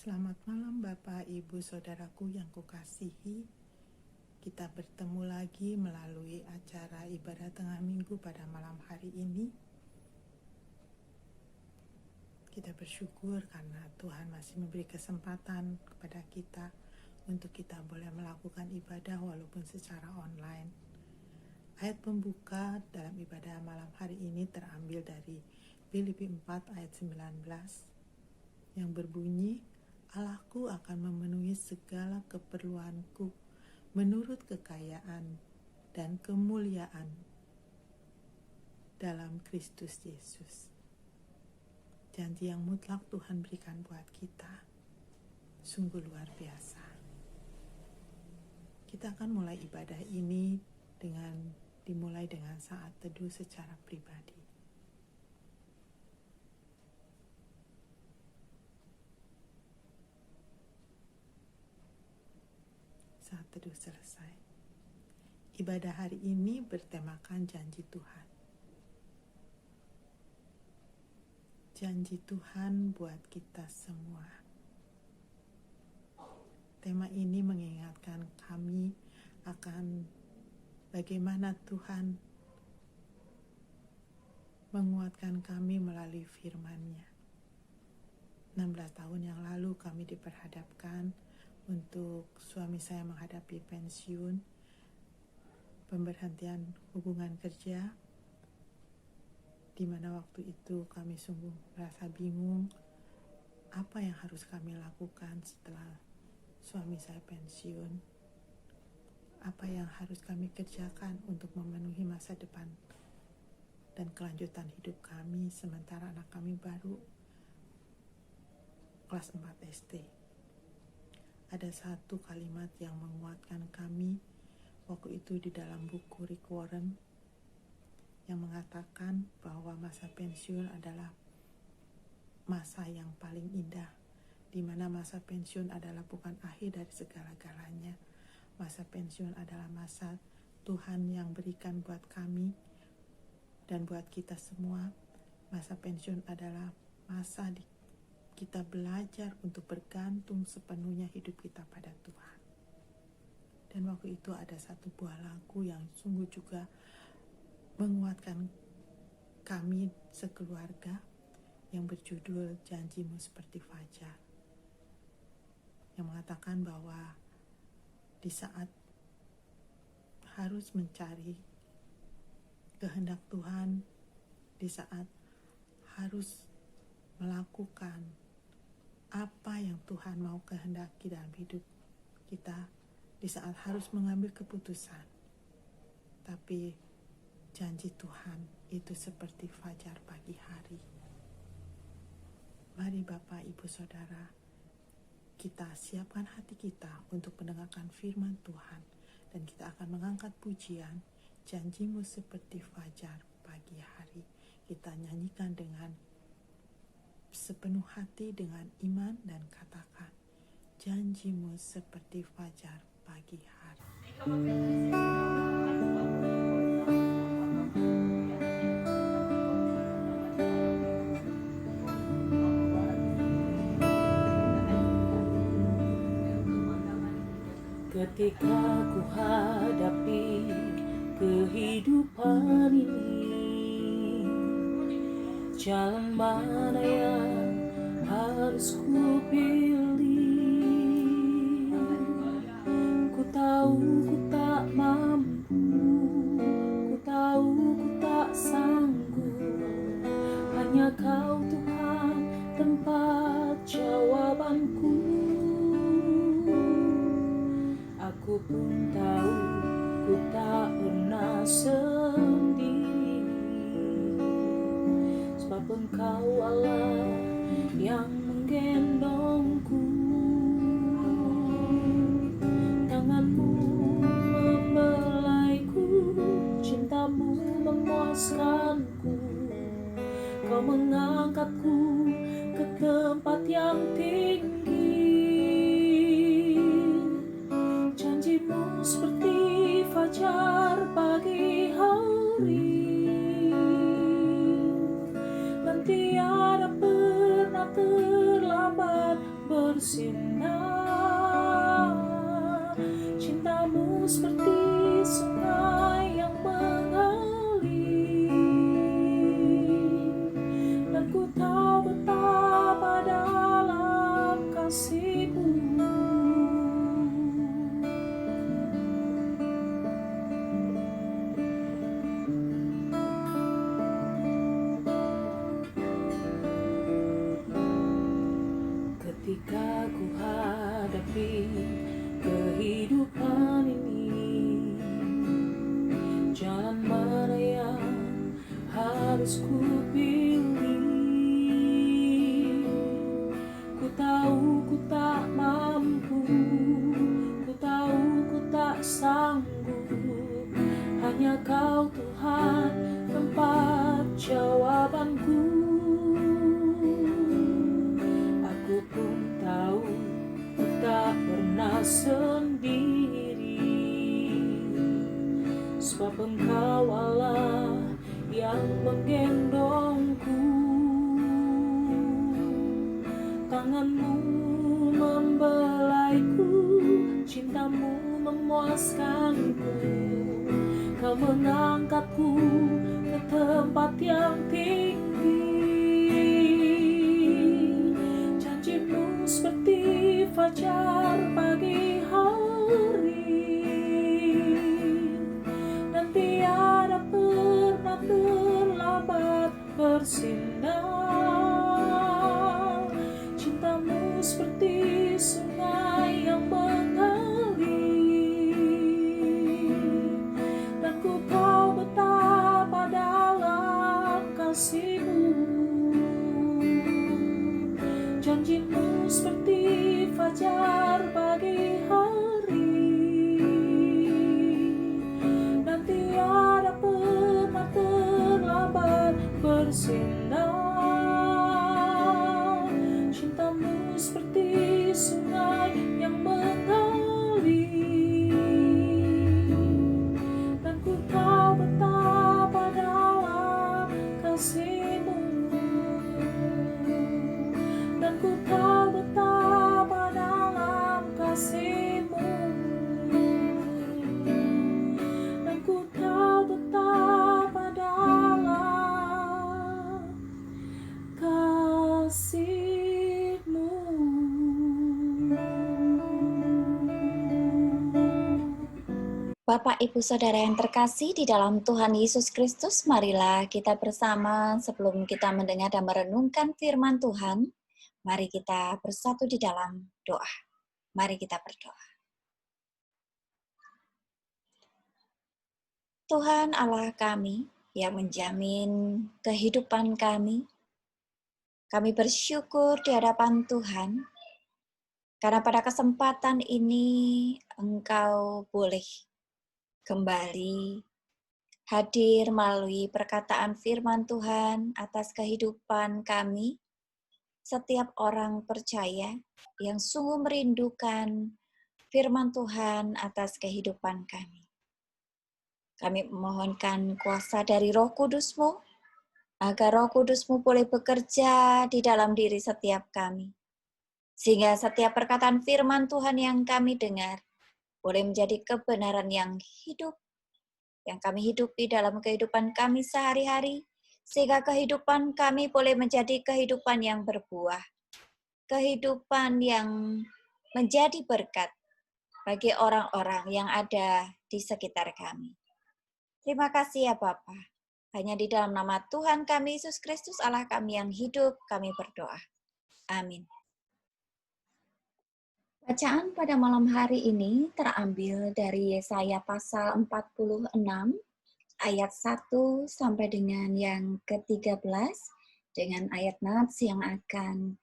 Selamat malam Bapak, Ibu, Saudaraku yang kukasihi. Kita bertemu lagi melalui acara ibadah tengah minggu pada malam hari ini. Kita bersyukur karena Tuhan masih memberi kesempatan kepada kita untuk kita boleh melakukan ibadah walaupun secara online. Ayat pembuka dalam ibadah malam hari ini terambil dari Filipi 4 ayat 19 yang berbunyi, Allahku akan memenuhi segala keperluanku menurut kekayaan dan kemuliaan dalam Kristus Yesus. Janji yang mutlak Tuhan berikan buat kita sungguh luar biasa. Kita akan mulai ibadah ini dimulai dengan saat teduh secara pribadi. Saat teduh selesai, ibadah hari ini bertemakan janji Tuhan. Janji Tuhan buat kita semua. Tema ini mengingatkan kami akan bagaimana Tuhan menguatkan kami melalui firman-Nya. 16 tahun yang lalu kami diperhadapkan untuk suami saya menghadapi pensiun, pemberhentian hubungan kerja, di mana waktu itu kami sungguh merasa bingung apa yang harus kami lakukan setelah suami saya pensiun, apa yang harus kami kerjakan untuk memenuhi masa depan dan kelanjutan hidup kami sementara anak kami baru kelas 4 SD. Ada satu kalimat yang menguatkan kami waktu itu di dalam buku Rick Warren yang mengatakan bahwa masa pensiun adalah masa yang paling indah, di mana masa pensiun adalah bukan akhir dari segala-galanya. Masa pensiun adalah masa Tuhan yang berikan buat kami dan buat kita semua. Masa pensiun adalah masa kita belajar untuk bergantung sepenuhnya hidup kita pada Tuhan. Dan waktu itu ada satu buah lagu yang sungguh juga menguatkan kami sekeluarga yang berjudul Janjimu Seperti Fajar, yang mengatakan bahwa di saat harus mencari kehendak Tuhan, di saat harus melakukan apa yang Tuhan mau kehendaki dalam hidup kita, di saat harus mengambil keputusan, tapi janji Tuhan itu seperti fajar pagi hari. Mari Bapak, Ibu, Saudara, kita siapkan hati kita untuk mendengarkan firman Tuhan, dan kita akan mengangkat pujian Janjimu Seperti Fajar Pagi Hari. Kita nyanyikan dengan sepenuh hati dengan iman dan katakan, janjimu seperti fajar pagi hari. Ketika ku hadapi kehidupan ini, jalan mana yang harus ku pilih? Ku tahu ku tak mampu, ku tahu ku tak sanggup. Hanya Kau Tuhan tempat jawabanku. Aku pun tahu ku tak pernah sendiri, sebab Engkau Allah yang menggendongku. Tanganmu membelaiku, cintamu memuaskanku. Kau mengangkatku ke tempat yang tinggi. Janjimu seperti fajar pagi hari, dan tiada pernah terlambat bersinar. Cintamu seperti sungai yang mengalir, dan ku tahu betapa dalam kasih-Mu. Ketika ku hadapi kehidupan ini, jalan mana yang harus ku pilih? Ku tahu ku tak mampu, ku tahu ku tak sanggup. Hanya Kau Tuhan tempat jawabanku. Aku pun tahu ku tak pernah sendiri, sebab Engkau Allah yang menggendongku. Tangan-Mu membelaiku, cinta-Mu memuaskanku. Kau mengangkatku ke tempat yang tinggi. Janji-Mu seperti fajar pagi hari, dan tiada pernah terlambat bersinar. Cinta-Mu seperti sungai yang mengalir, dan ku tahu betapa dalam kasih-Mu. Janji-Mu seperti fajar pagi hari, dan tiada pernah terlambat bersinar. Cinta-Mu seperti sungai yang mengalir, dan ku tahu betapa dalam kasih-Mu. Dan ku tahu betapa dalam kasih-Mu. Dan ku tahu betapa dalam kasih-Mu. Bapak, Ibu, Saudara yang terkasih di dalam Tuhan Yesus Kristus, marilah kita bersama sebelum kita mendengar dan merenungkan firman Tuhan, mari kita bersatu di dalam doa. Mari kita berdoa. Tuhan Allah kami yang menjamin kehidupan kami bersyukur di hadapan Tuhan, karena pada kesempatan ini Engkau boleh kembali hadir melalui perkataan firman Tuhan atas kehidupan kami, setiap orang percaya yang sungguh merindukan firman Tuhan atas kehidupan kami. Kami memohonkan kuasa dari Roh Kudus-Mu, agar Roh Kudus-Mu boleh bekerja di dalam diri setiap kami, sehingga setiap perkataan firman Tuhan yang kami dengar boleh menjadi kebenaran yang hidup, yang kami hidupi dalam kehidupan kami sehari-hari, sehingga kehidupan kami boleh menjadi kehidupan yang berbuah, kehidupan yang menjadi berkat bagi orang-orang yang ada di sekitar kami. Terima kasih ya Bapa. Hanya di dalam nama Tuhan kami Yesus Kristus Allah kami yang hidup, kami berdoa. Amin. Bacaan pada malam hari ini terambil dari Yesaya pasal 46 ayat 1 sampai dengan yang ke-13 dengan ayat nats yang akan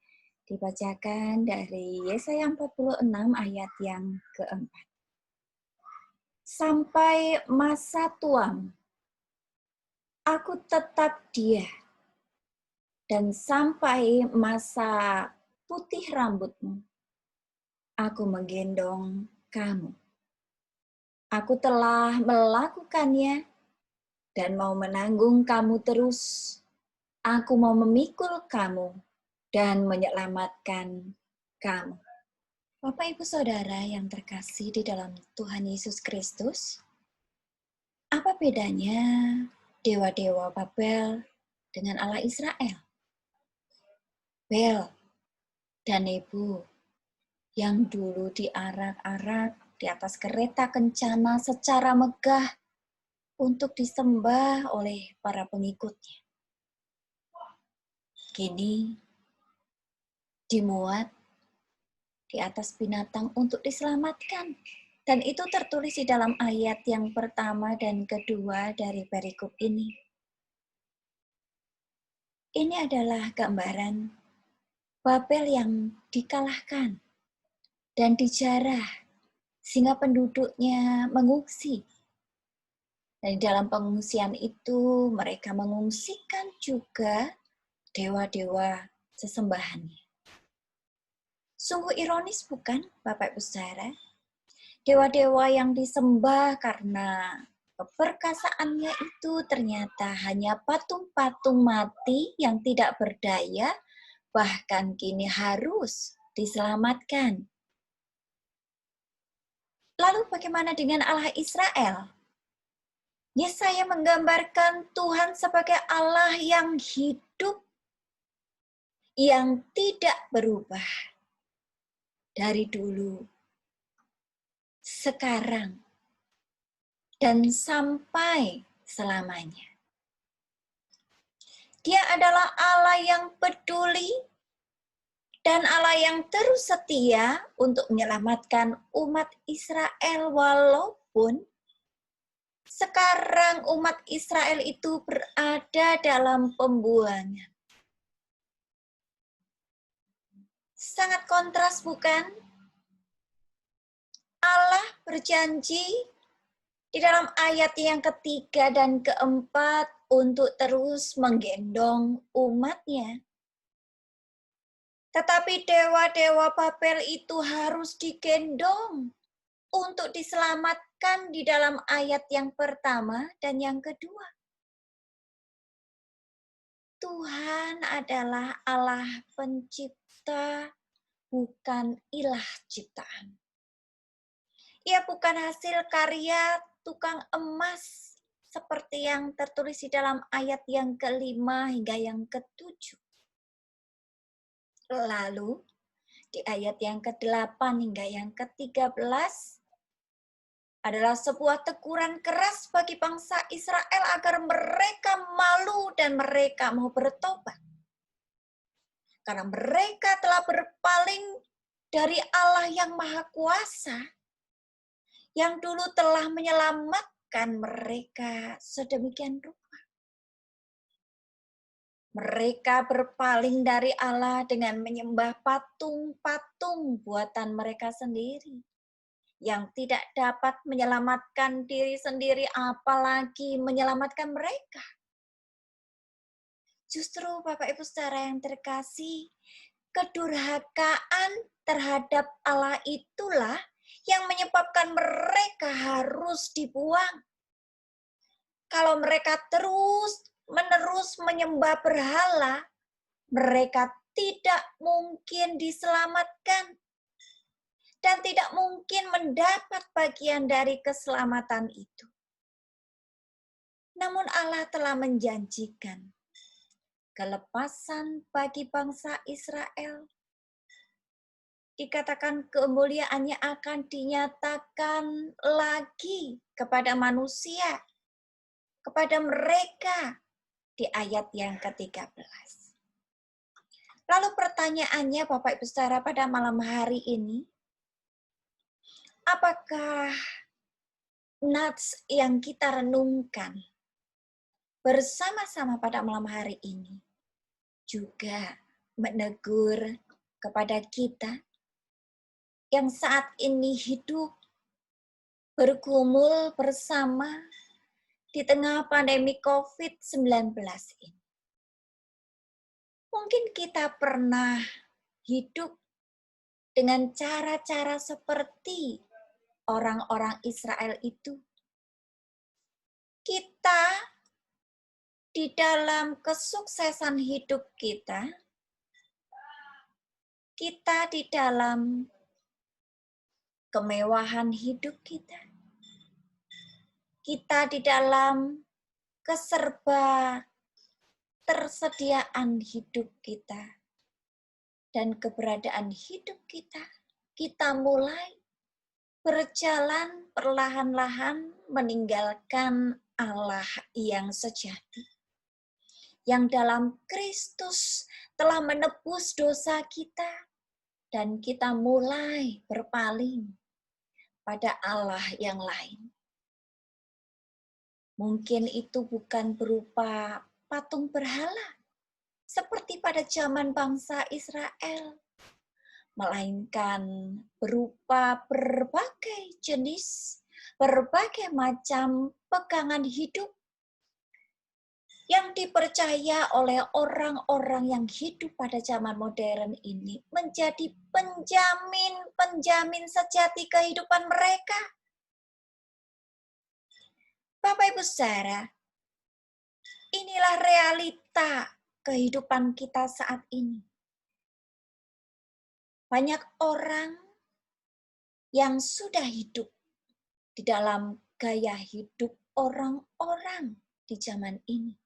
dibacakan dari Yesaya 46 ayat yang keempat. Sampai masa tuamu, aku tetap dia, dan sampai masa putih rambutmu, aku menggendong kamu. Aku telah melakukannya dan mau menanggung kamu terus. Aku mau memikul kamu dan menyelamatkan kamu. Bapak, Ibu, Saudara yang terkasih di dalam Tuhan Yesus Kristus, apa bedanya dewa-dewa Babel dengan Allah Israel? Bel dan Nebu yang dulu diarak-arak di atas kereta kencana secara megah untuk disembah oleh para pengikutnya. Kini dimuat di atas binatang untuk diselamatkan. Dan itu tertulis di dalam ayat yang pertama dan kedua dari perikop ini. Ini adalah gambaran Babel yang dikalahkan dan dijarah sehingga penduduknya mengungsi. Dan di dalam pengungsian itu mereka mengungsikan juga dewa-dewa sesembahannya. Sungguh ironis bukan, Bapak Ibu Saudara? Dewa-dewa yang disembah karena keperkasaannya itu ternyata hanya patung-patung mati yang tidak berdaya, bahkan kini harus diselamatkan. Lalu bagaimana dengan Allah Israel? Yesaya menggambarkan Tuhan sebagai Allah yang hidup, yang tidak berubah dari dulu, sekarang, dan sampai selamanya. Dia adalah Allah yang peduli dan Allah yang terus setia untuk menyelamatkan umat Israel walaupun sekarang umat Israel itu berada dalam pembuangan. Sangat kontras bukan? Allah berjanji di dalam ayat yang ketiga dan keempat untuk terus menggendong umatnya. Tetapi dewa-dewa Babel itu harus digendong untuk diselamatkan di dalam ayat yang pertama dan yang kedua. Tuhan adalah Allah pencipta, bukan ilah ciptaan. Ia bukan hasil karya tukang emas seperti yang tertulis di dalam ayat yang kelima hingga yang ketujuh. Lalu di ayat yang ke-8 hingga yang ke-13 adalah sebuah teguran keras bagi bangsa Israel agar mereka malu dan mereka mau bertobat. Karena mereka telah berpaling dari Allah yang Maha Kuasa, yang dulu telah menyelamatkan mereka sedemikian rupa. Mereka berpaling dari Allah dengan menyembah patung-patung buatan mereka sendiri, yang tidak dapat menyelamatkan diri sendiri, apalagi menyelamatkan mereka. Justru Bapak Ibu Saudara yang terkasih, kedurhakaan terhadap Allah itulah yang menyebabkan mereka harus dibuang. Kalau mereka terus-menerus menyembah berhala, mereka tidak mungkin diselamatkan. Dan tidak mungkin mendapat bagian dari keselamatan itu. Namun Allah telah menjanjikan kelepasan bagi bangsa Israel. Dikatakan kemuliaannya akan dinyatakan lagi kepada manusia, kepada mereka di ayat yang ke-13. Lalu pertanyaannya Bapak Ibu Saudara pada malam hari ini, apakah nats yang kita renungkan bersama-sama pada malam hari ini juga menegur kepada kita yang saat ini hidup bergumul bersama di tengah pandemi COVID-19 ini? Mungkin kita pernah hidup dengan cara-cara seperti orang-orang Israel itu. Kita di dalam kesuksesan hidup kita kita di dalam kemewahan hidup kita. Kita di dalam keserba tersediaan hidup kita dan keberadaan hidup kita. Kita mulai berjalan perlahan-lahan meninggalkan Allah yang sejati, yang dalam Kristus telah menebus dosa kita, dan kita mulai berpaling pada Allah yang lain. Mungkin itu bukan berupa patung berhala, seperti pada zaman bangsa Israel, melainkan berupa berbagai jenis, berbagai macam pegangan hidup yang dipercaya oleh orang-orang yang hidup pada zaman modern ini menjadi penjamin sejati kehidupan mereka. Bapak Ibu Saudara, inilah realita kehidupan kita saat ini. Banyak orang yang sudah hidup di dalam gaya hidup orang-orang di zaman ini.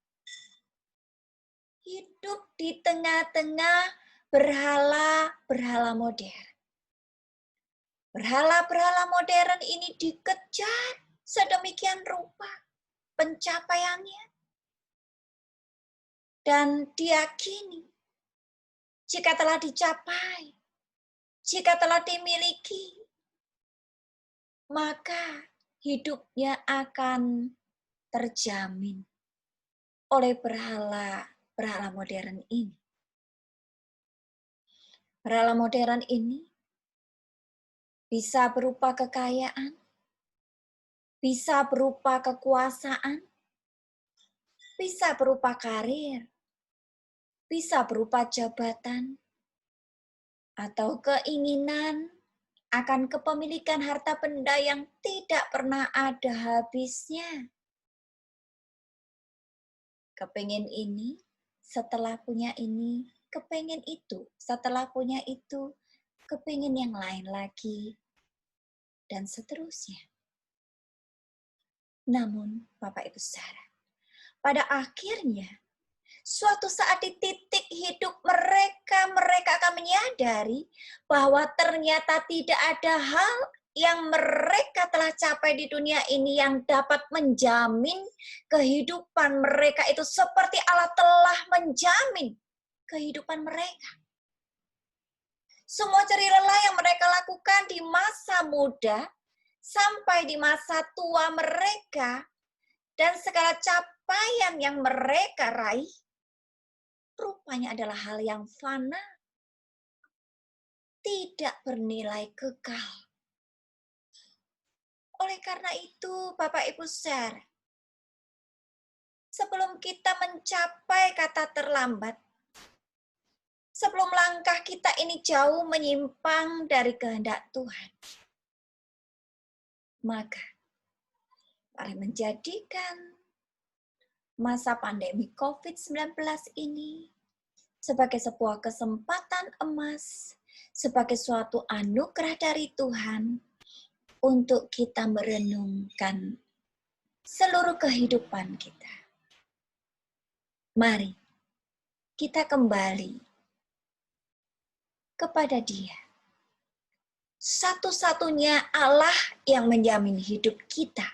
Hidup di tengah-tengah berhala-berhala modern. Berhala-berhala modern ini dikejar sedemikian rupa pencapaiannya. Dan diyakini, jika telah dicapai, jika telah dimiliki, maka hidupnya akan terjamin oleh berhala modern ini. Berhala modern ini bisa berupa kekayaan, bisa berupa kekuasaan, bisa berupa karir, bisa berupa jabatan, atau keinginan akan kepemilikan harta benda yang tidak pernah ada habisnya. Kepengin ini, setelah punya ini, kepengin itu, setelah punya itu, kepengin yang lain lagi, dan seterusnya. Namun, Bapak Ibu Saudara, pada akhirnya, suatu saat di titik hidup mereka akan menyadari bahwa ternyata tidak ada hal yang mereka telah capai di dunia ini yang dapat menjamin kehidupan mereka itu seperti Allah telah menjamin kehidupan mereka. Semua jerih lelah yang mereka lakukan di masa muda sampai di masa tua mereka dan segala capaian yang mereka raih rupanya adalah hal yang fana, tidak bernilai kekal. Oleh karena itu, Bapak Ibu Saudara, sebelum kita mencapai kata terlambat, sebelum langkah kita ini jauh menyimpang dari kehendak Tuhan, maka mari menjadikan masa pandemi COVID-19 ini sebagai sebuah kesempatan emas, sebagai suatu anugerah dari Tuhan untuk kita merenungkan seluruh kehidupan kita. Mari kita kembali kepada Dia. Satu-satunya Allah yang menjamin hidup kita.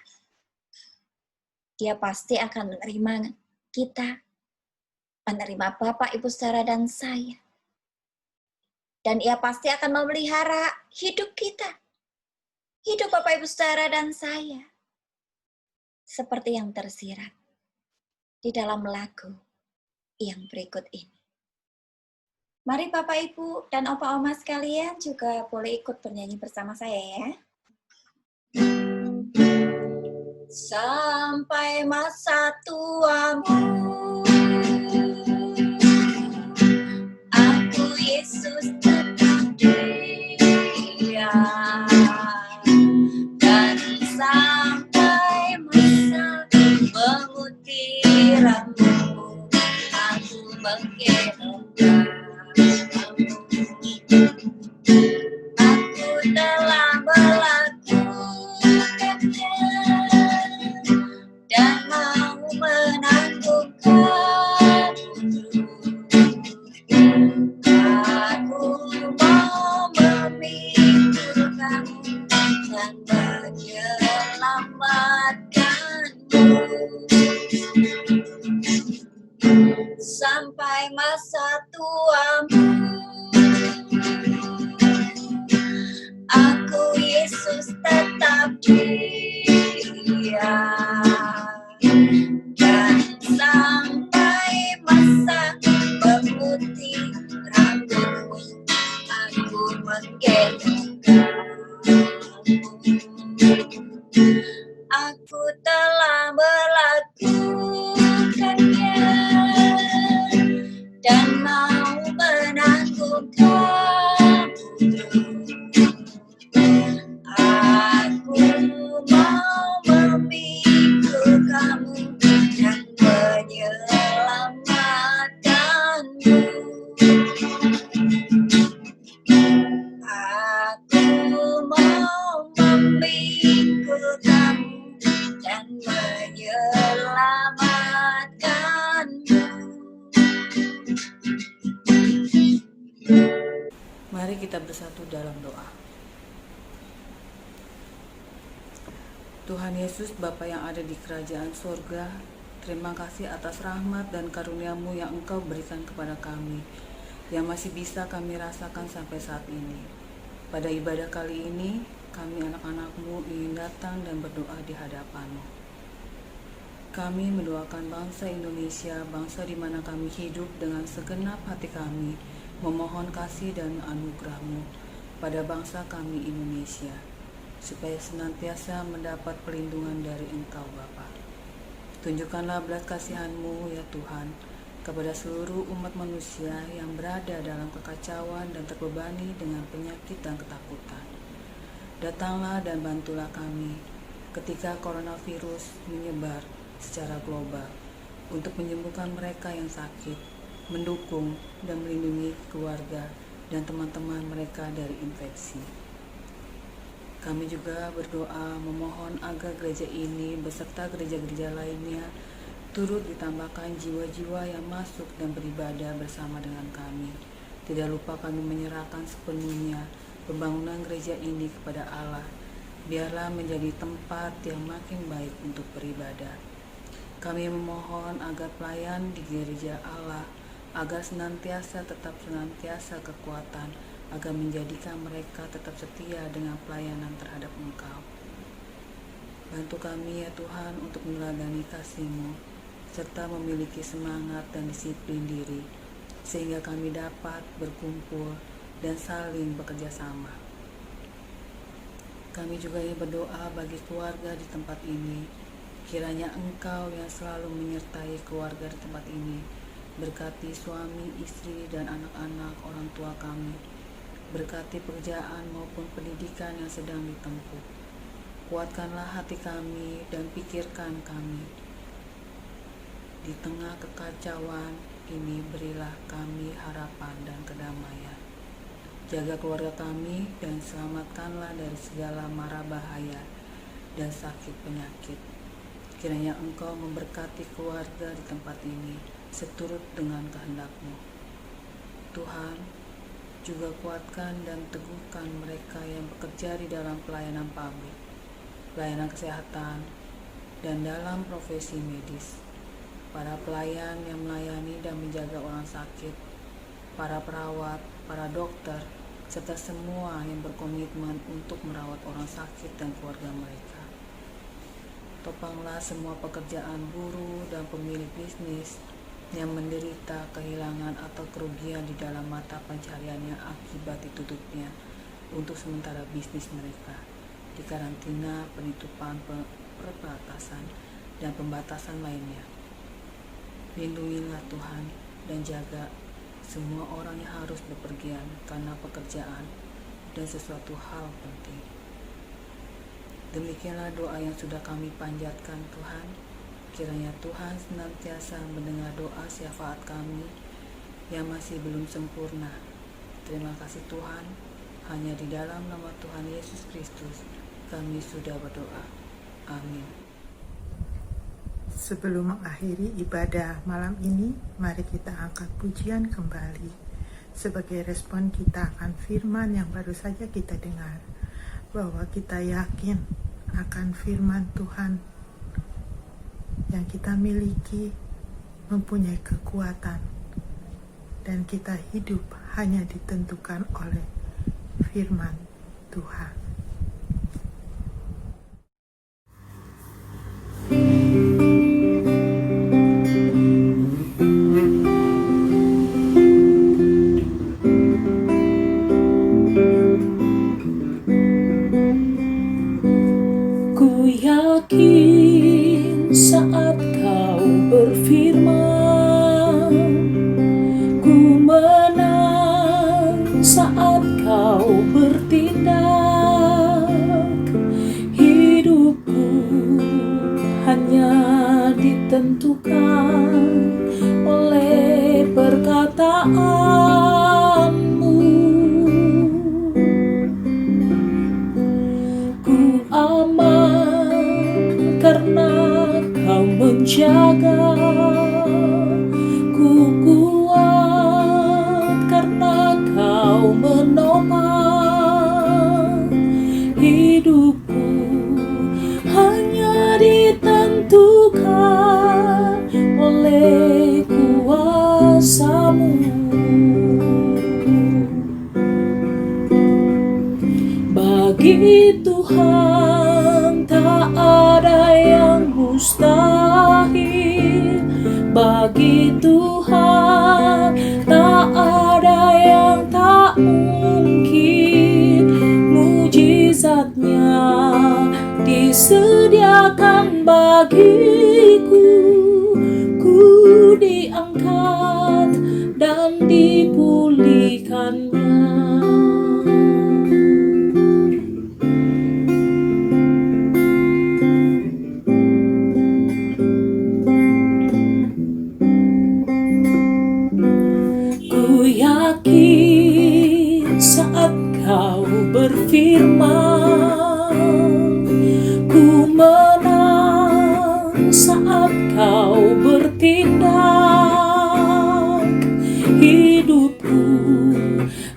Dia pasti akan menerima kita, menerima Bapak, Ibu, Saudara, dan saya. Dan Ia pasti akan memelihara hidup kita. Hidup Bapak, Ibu, Saudara, dan saya. Seperti yang tersirat di dalam lagu yang berikut ini. Mari Bapak, Ibu, dan Opa-Oma sekalian juga boleh ikut bernyanyi bersama saya ya. Sampai masa tuamu, aku Yesus tetap dia, dan sampai masa pengutiranmu, aku menggenggam kamu. sampai masa tuamu. Aku Yesus tetap dia, dan sampai masa memutih rambutmu, aku menggendong kamu. Aku telah melakukannya dan mau menanggung kamu. Aku mau memikul kamu dan menyelamatkanmu. Aku mau memikul kamu dan menyelamatkanmu. Mari kita bersatu dalam doa. Tuhan Yesus, Bapa yang ada di kerajaan surga, terima kasih atas rahmat dan karunia-Mu yang Engkau berikan kepada kami, yang masih bisa kami rasakan sampai saat ini. Pada ibadah kali ini, kami anak-anak-Mu ingin datang dan berdoa di hadapan-Mu. Kami mendoakan bangsa Indonesia, bangsa di mana kami hidup dengan segenap hati kami, memohon kasih dan anugerah-Mu pada bangsa kami Indonesia, supaya senantiasa mendapat perlindungan dari Engkau Bapa. Tunjukkanlah belas kasihan-Mu ya Tuhan kepada seluruh umat manusia yang berada dalam kekacauan dan terbebani dengan penyakit dan ketakutan. Datanglah dan bantulah kami ketika coronavirus menyebar secara global untuk menyembuhkan mereka yang sakit, mendukung dan melindungi keluarga dan teman-teman mereka dari infeksi. Kami juga berdoa memohon agar gereja ini beserta gereja-gereja lainnya turut ditambahkan jiwa-jiwa yang masuk dan beribadah bersama dengan kami. Tidak lupa kami menyerahkan sepenuhnya pembangunan gereja ini kepada Allah. Biarlah menjadi tempat yang makin baik untuk beribadah. Kami memohon agar pelayan di gereja Allah agar senantiasa kekuatan, agar menjadikan mereka tetap setia dengan pelayanan terhadap Engkau. Bantu kami ya Tuhan untuk meneladani kasih-Mu, serta memiliki semangat dan disiplin diri, sehingga kami dapat berkumpul dan saling bekerja sama. Kami juga ingin berdoa bagi keluarga di tempat ini, kiranya Engkau yang selalu menyertai keluarga di tempat ini, berkati suami, istri, dan anak-anak orang tua kami. Berkati pekerjaan maupun pendidikan yang sedang ditempuh. Kuatkanlah hati kami dan pikirkan kami. Di tengah kekacauan ini berilah kami harapan dan kedamaian. Jaga keluarga kami dan selamatkanlah dari segala mara bahaya dan sakit penyakit. Kiranya Engkau memberkati keluarga di tempat ini seturut dengan kehendak-Mu. Tuhan, juga kuatkan dan teguhkan mereka yang bekerja di dalam pelayanan publik, pelayanan kesehatan, dan dalam profesi medis. Para pelayan yang melayani dan menjaga orang sakit, para perawat, para dokter, serta semua yang berkomitmen untuk merawat orang sakit dan keluarga mereka. Topanglah semua pekerjaan buruh dan pemilik bisnis yang menderita kehilangan atau kerugian di dalam mata pencariannya akibat ditutupnya untuk sementara bisnis mereka, di karantina, penutupan, perbatasan, dan pembatasan lainnya. Lindungilah Tuhan dan jaga semua orang yang harus bepergian karena pekerjaan dan sesuatu hal penting. Demikianlah doa yang sudah kami panjatkan Tuhan. Kiranya Tuhan senantiasa mendengar doa syafaat kami yang masih belum sempurna. Terima kasih Tuhan, hanya di dalam nama Tuhan Yesus Kristus kami sudah berdoa. Amin. Sebelum mengakhiri ibadah malam ini, mari kita angkat pujian kembali sebagai respon kita akan firman yang baru saja kita dengar, bahwa kita yakin akan firman Tuhan yang kita miliki mempunyai kekuatan dan kita hidup hanya ditentukan oleh firman Tuhan. Ku yakin saat kau berfirman, ku menang saat kau bertindak. Hidupku hanya ditentukan oleh perkataanmu. Ku aman karena kau menjaga, ku kuat karena kau menopang. Hidupku hanya ditentukan oleh kuasa-Mu. Bagi Tuhan tak ada yang mustahil. Bagi Tuhan tak ada yang tak mungkin. Mujizatnya disediakan bagiku. Ku diangkat dan dipulihkannya. Ku yakin saat kau berfirman, ku menang saat kau bertindak. Hidupku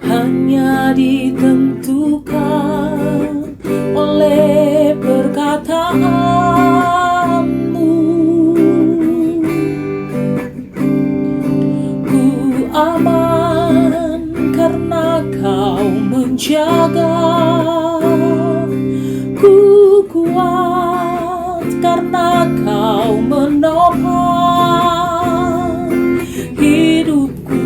hanya ditentukan oleh perkataanmu. Ku aman karena kau menjaga, ku kuat karena kau menopang. Hidupku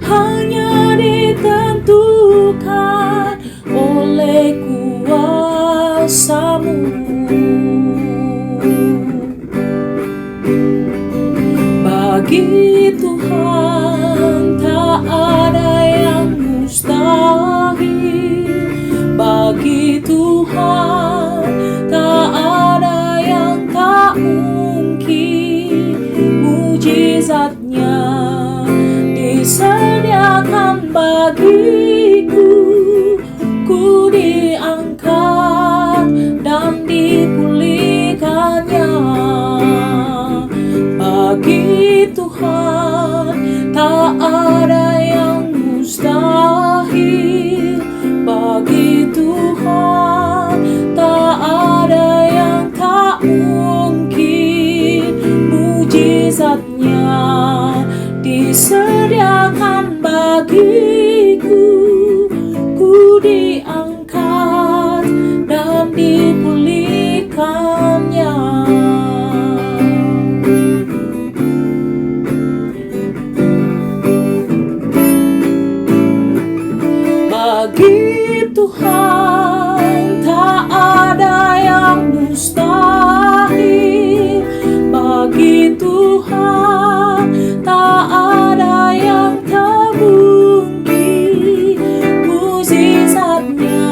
hanya ditentukan oleh kuasa-Mu. Bagi Tuhan tak ada yang mustahil. Bagi Tuhan tak ada yang tak mungkin. Mujizatnya disediakan bagiku. Ku diangkat dan dipulihkannya. Bagi Tuhan tak ada yang mustahil. Bagi Tuhan tak ada yang tak mungkin. Mujizatnya disediakan bagiku. Ku diangkat dan dipulihkannya. Bagi Tuhan tak ada yang mustahil. Bagi Tuhan tak ada yang tak mungkin. Mujizatnya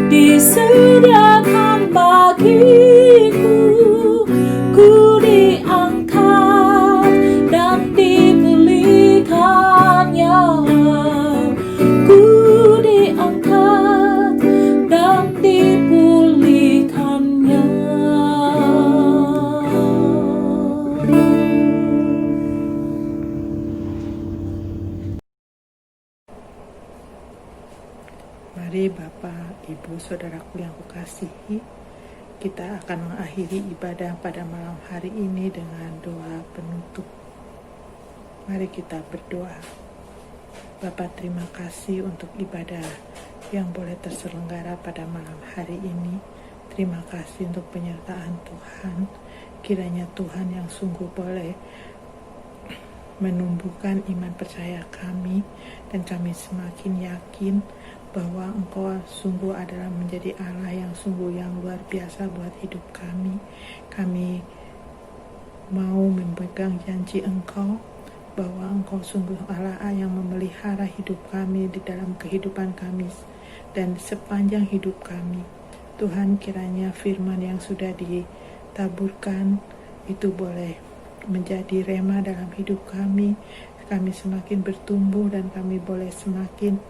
disediakan bagiku. Ku diangkat dan dipulihkannya. Ku diangkat dan dipulihkannya. Mari Bapak, Ibu, Saudaraku yang kukasihi, kita akan mengakhiri ibadah pada malam hari ini dengan doa penutup. Mari kita berdoa. Bapa, terima kasih untuk ibadah yang boleh terselenggara pada malam hari ini. Terima kasih untuk penyertaan Tuhan. Kiranya Tuhan yang sungguh boleh menumbuhkan iman percaya kami, dan kami semakin yakin bahwa Engkau sungguh adalah menjadi Allah yang sungguh yang luar biasa buat hidup kami. Kami mau memegang janji Engkau bahwa Engkau sungguh Allah yang memelihara hidup kami di dalam kehidupan kami dan sepanjang hidup kami. Tuhan, kiranya firman yang sudah ditaburkan itu boleh menjadi rema dalam hidup kami. Kami semakin bertumbuh dan kami boleh semakin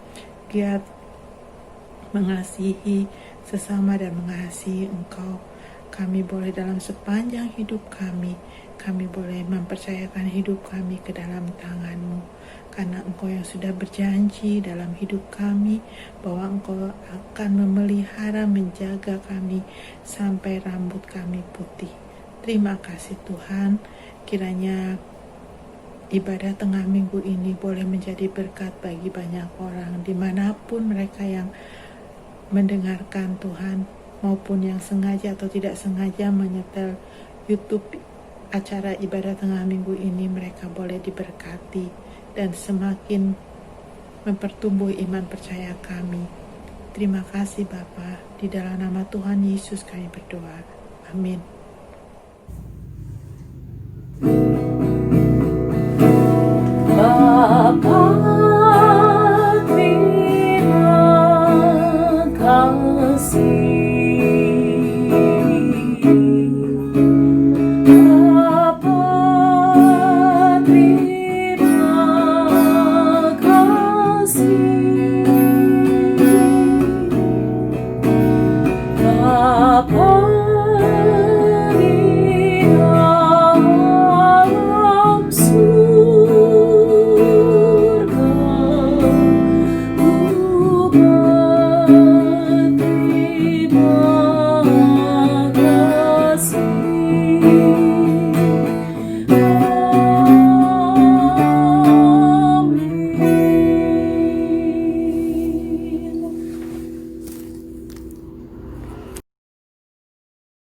giat mengasihi sesama dan mengasihi Engkau. Kami boleh dalam sepanjang hidup kami boleh mempercayakan hidup kami ke dalam tangan-Mu, karena Engkau yang sudah berjanji dalam hidup kami bahwa Engkau akan memelihara, menjaga kami sampai rambut kami putih. Terima kasih Tuhan. Kiranya ibadah tengah minggu ini boleh menjadi berkat bagi banyak orang dimanapun mereka yang mendengarkan Tuhan, maupun yang sengaja atau tidak sengaja menyetel YouTube acara ibadah tengah minggu ini. Mereka boleh diberkati dan semakin mempertumbuh iman percaya kami. Terima kasih Bapa, di dalam nama Tuhan Yesus kami berdoa. Amin.